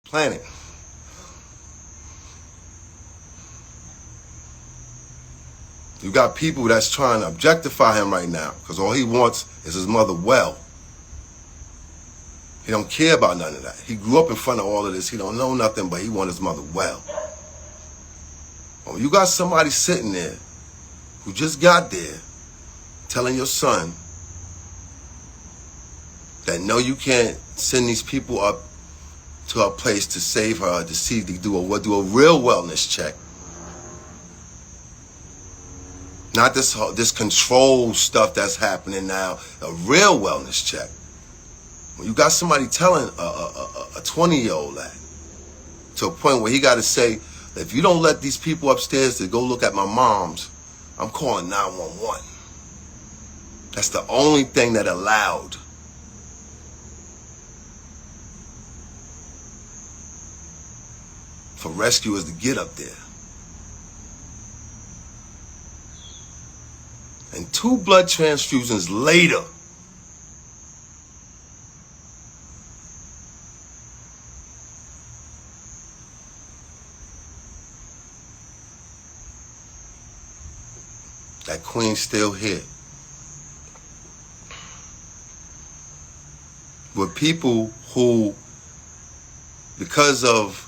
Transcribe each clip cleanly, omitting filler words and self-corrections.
planet. You got people that's trying to objectify him right now because all he wants is his mother well. He don't care about none of that. He grew up in front of all of this. He don't know nothing, but he wants his mother well. When you got somebody sitting there who just got there telling your son that no, you can't send these people up to a place to save her, to see, to do a real wellness check. Not this control stuff that's happening now, a real wellness check. When you got somebody telling a 20-year-old that, to a point where he got to say, that if you don't let these people upstairs to go look at my mom's, I'm calling 911. That's the only thing that allowed. For rescuers to get up there. And 2 blood transfusions later, that queen's still here. With people who, because of,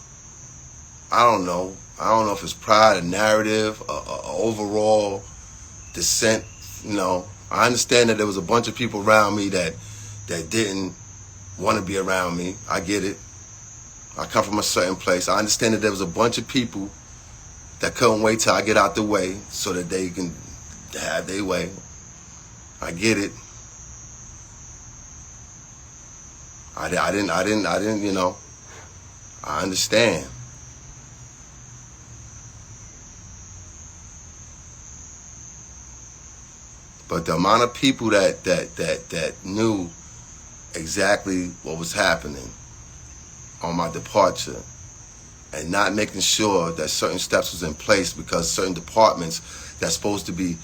I don't know if it's pride, a narrative, a overall dissent, you know. I understand that there was a bunch of people around me that didn't want to be around me. I get it. I come from a certain place. I understand that there was a bunch of people that couldn't wait till I get out the way so that they can have their way. I get it. I didn't, you know. I understand. But the amount of people that knew exactly what was happening on my departure and not making sure that certain steps was in place, because certain departments that's supposed to be,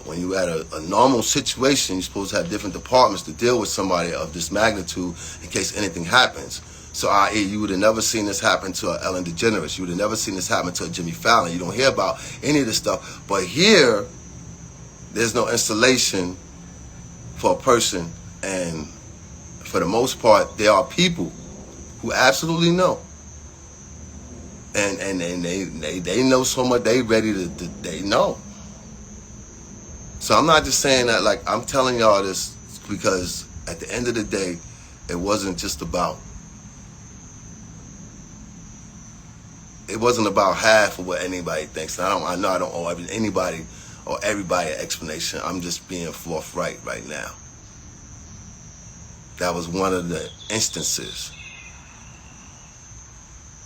when you at a normal situation, you're supposed to have different departments to deal with somebody of this magnitude in case anything happens. So i.e., you would have never seen this happen to a Ellen DeGeneres. You would have never seen this happen to a Jimmy Fallon. You don't hear about any of this stuff. But here, there's no installation for a person, and for the most part, there are people who absolutely know, and they know so much. They ready to they know. So I'm not just saying that, like, I'm telling y'all this because at the end of the day, it wasn't just about. It wasn't about half of what anybody thinks. I know I don't owe anybody or everybody an explanation. I'm just being forthright right now. That was one of the instances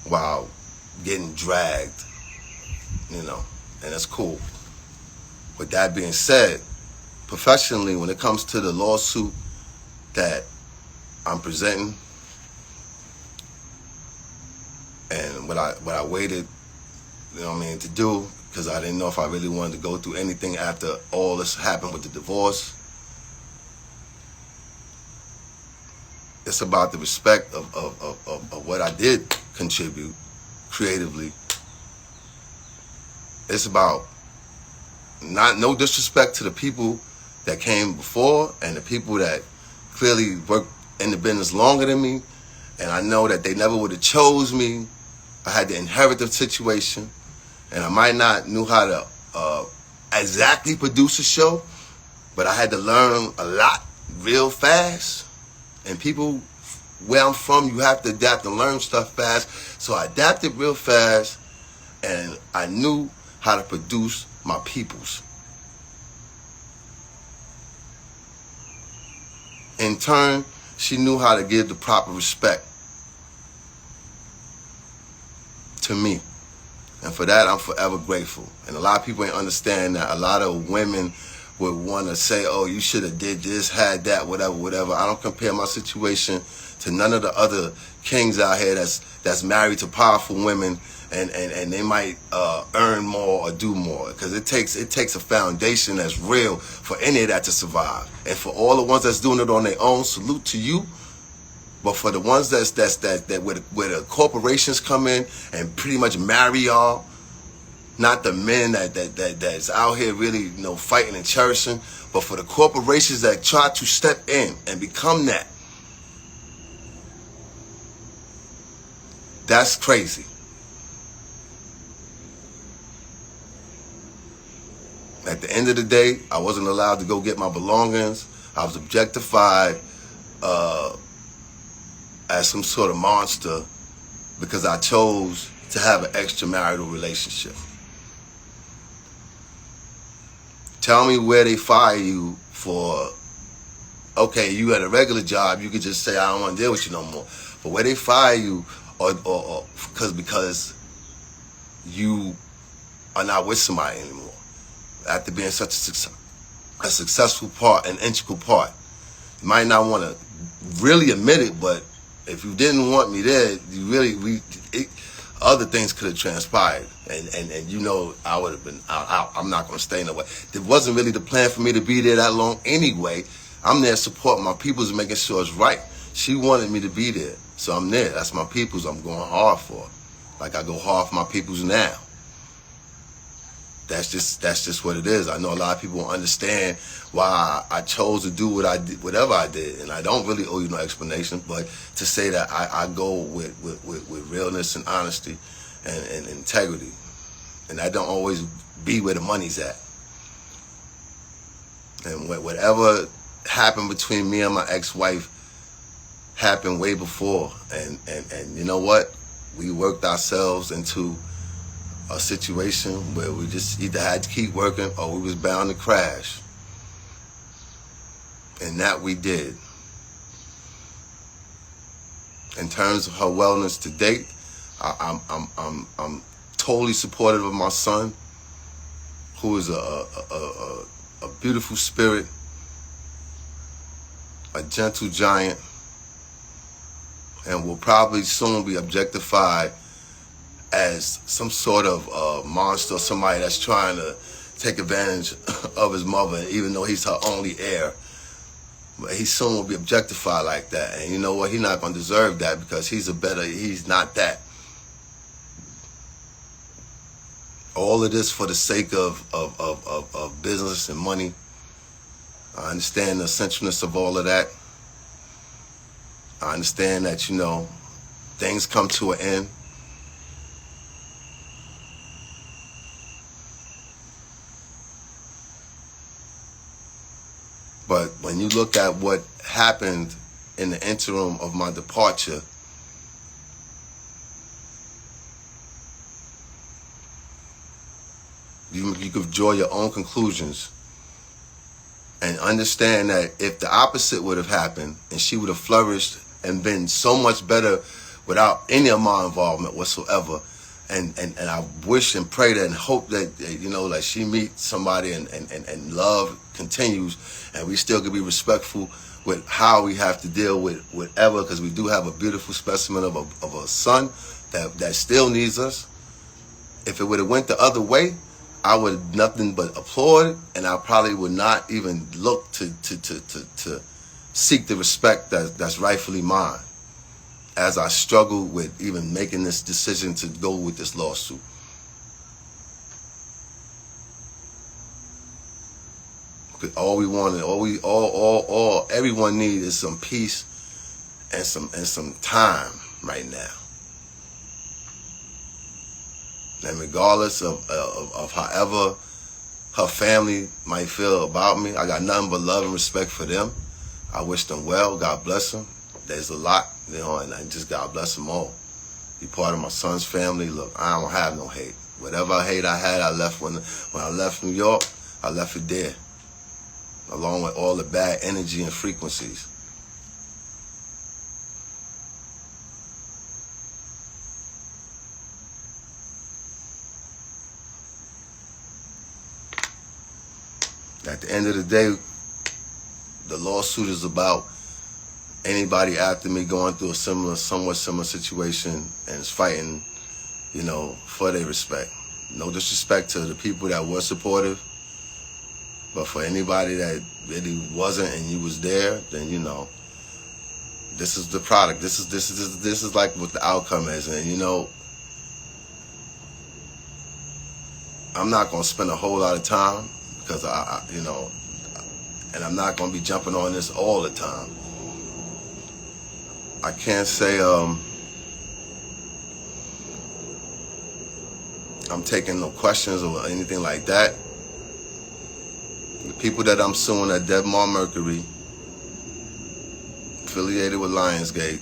while getting dragged, you know, and that's cool. With that being said, professionally, when it comes to the lawsuit that I'm presenting, and what I waited, you know what I mean, to do, because I didn't know if I really wanted to go through anything after all this happened with the divorce. It's about the respect of what I did contribute creatively. It's about no disrespect to the people that came before and the people that clearly worked in the business longer than me, and I know that they never would have chose me. I had to inherit the situation. And I might not knew how to exactly produce a show, but I had to learn a lot real fast. And people, where I'm from, you have to adapt and learn stuff fast. So I adapted real fast, and I knew how to produce my peoples. In turn, she knew how to give the proper respect to me. And for that, I'm forever grateful. And a lot of people ain't understand that. A lot of women would want to say, oh, you should have did this, had that, whatever. I don't compare my situation to none of the other kings out here that's married to powerful women, and they might earn more or do more. Because it takes a foundation that's real for any of that to survive. And for all the ones that's doing it on their own, salute to you. But for the ones that where the corporations come in and pretty much marry y'all, not the men that's out here really, you know, fighting and cherishing, but for the corporations that try to step in and become that. That's crazy. At the end of the day, I wasn't allowed to go get my belongings. I was objectified as some sort of monster because I chose to have an extramarital relationship. Tell me where they fire you for. Okay, you had a regular job, you could just say, I don't want to deal with you no more. But where they fire you, or because you are not with somebody anymore, after being such a successful part, an integral part. You might not want to really admit it, but if you didn't want me there, you other things could have transpired, and you know, I would have been out. I'm not going to stay nowhere. It wasn't really the plan for me to be there that long anyway. I'm there supporting my peoples and making sure it's right. She wanted me to be there, so I'm there. That's my peoples I'm going hard for. Like I go hard for my peoples now. That's just what it is. I know a lot of people don't understand why I chose to do what I did, whatever I did, and I don't really owe you no explanation. But to say that I go with realness and honesty and integrity, and that don't always be where the money's at. And whatever happened between me and my ex-wife happened way before, and you know what? We worked ourselves into a situation where we just either had to keep working or we was bound to crash. And that we did. In terms of her wellness to date, I'm totally supportive of my son, who is a beautiful spirit, a gentle giant, and will probably soon be objectified as some sort of monster, somebody that's trying to take advantage of his mother, even though he's her only heir. But he soon will be objectified like that. And you know what? He's not going to deserve that because he's not that. All of this for the sake of business and money. I understand the essentialness of all of that. I understand that, you know, things come to an end. But when you look at what happened in the interim of my departure, you could draw your own conclusions and understand that if the opposite would have happened and she would have flourished and been so much better without any of my involvement whatsoever, and I wish and pray that and hope that, you know, like she meets somebody and love continues and we still can be respectful with how we have to deal with whatever, because we do have a beautiful specimen of a son that still needs us. If it would have went the other way, I would nothing but applaud, and I probably would not even look to seek the respect that's rightfully mine, as I struggle with even making this decision to go with this lawsuit. All we wanted, everyone needs is some peace and some time right now. And regardless of however her family might feel about me, I got nothing but love and respect for them. I wish them well. God bless them. There's a lot, you know, and I just God bless them all. Be part of my son's family. Look, I don't have no hate. Whatever hate I had, I left when I left New York. I left it there, along with all the bad energy and frequencies. At the end of the day, the lawsuit is about anybody after me going through a somewhat similar situation and is fighting, you know, for their respect. No disrespect to the people that were supportive, but for anybody that really wasn't and you was there, then, you know, this is the product. This is like what the outcome is. And you know, I'm not gonna spend a whole lot of time because you know, and I'm not gonna be jumping on this all the time. I can't say I'm taking no questions or anything like that. The people that I'm suing are Debmar Mercury, affiliated with Lionsgate,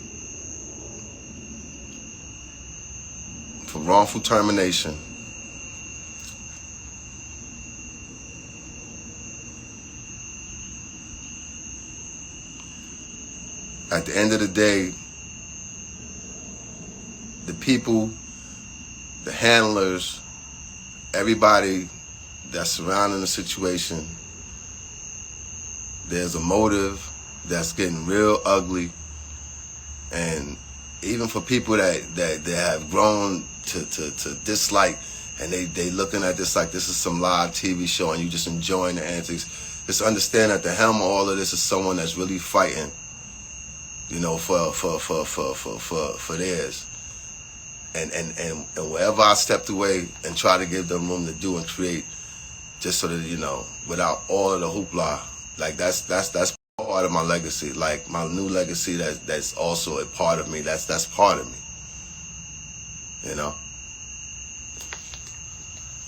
for wrongful termination. At the end of the day, the people, the handlers, everybody that's surrounding the situation, there's a motive that's getting real ugly. And even for people that have grown to dislike, and they looking at this like this is some live TV show and you just enjoying the antics, just understand at the helm of all of this is someone that's really fighting, you know, for theirs. And wherever I stepped away and try to give them room to do and create, just so that, you know, without all of the hoopla, like that's part of my legacy. Like my new legacy that's also a part of me. That's part of me, you know.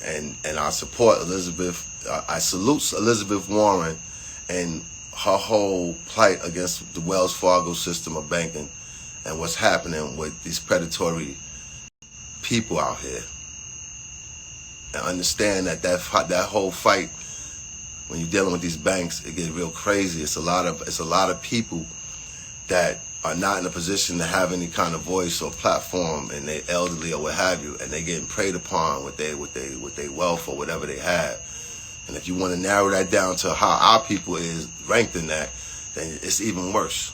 And I support Elizabeth. I salute Elizabeth Warren and her whole plight against the Wells Fargo system of banking and what's happening with these predatory people out here. And understand that whole fight, when you're dealing with these banks, it gets real crazy. It's a lot of people that are not in a position to have any kind of voice or platform, and they elderly or what have you, and they getting preyed upon with their wealth or whatever they have. And if you want to narrow that down to how our people is ranked in that, then it's even worse.